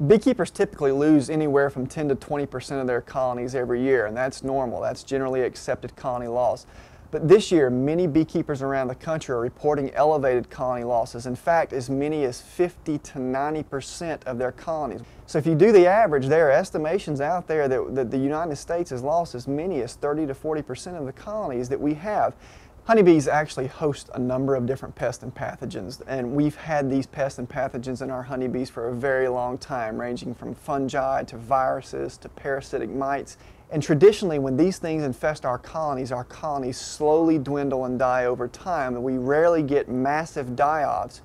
Beekeepers typically lose anywhere from 10 to 20% of their colonies every year, and that's normal. That's generally accepted colony loss. But this year, many beekeepers around the country are reporting elevated colony losses. In fact, as many as 50 to 90% of their colonies. So if you do the average, there are estimations out there that the United States has lost as many as 30 to 40% of the colonies that we have. Honeybees actually host a number of different pests and pathogens, and we've had these pests and pathogens in our honeybees for a very long time, ranging from fungi to viruses to parasitic mites. And traditionally, when these things infest our colonies slowly dwindle and die over time, and we rarely get massive die-offs.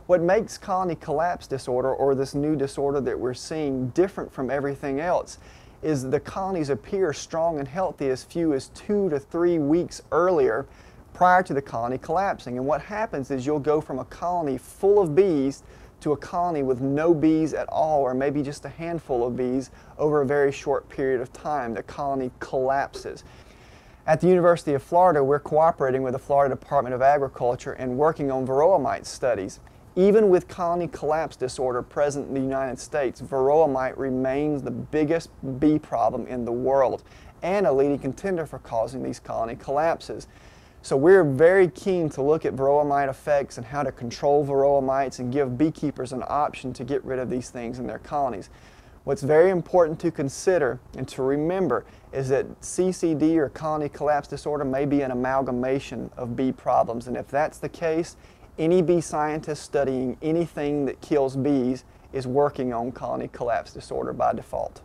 What makes colony collapse disorder, or this new disorder that we're seeing, different from everything else is the colonies appear strong and healthy as few as 2 to 3 weeks earlier, prior to the colony collapsing. And what happens is you'll go from a colony full of bees to a colony with no bees at all, or maybe just a handful of bees over a very short period of time. The colony collapses. At the University of Florida, we're cooperating with the Florida Department of Agriculture and working on varroa mite studies. Even with colony collapse disorder present in the United States, varroa mite remains the biggest bee problem in the world and a leading contender for causing these colony collapses. So we're very keen to look at varroa mite effects and how to control varroa mites and give beekeepers an option to get rid of these things in their colonies. What's very important to consider and to remember is that CCD, or colony collapse disorder, may be an amalgamation of bee problems, and if that's the case, any bee scientist studying anything that kills bees is working on colony collapse disorder by default.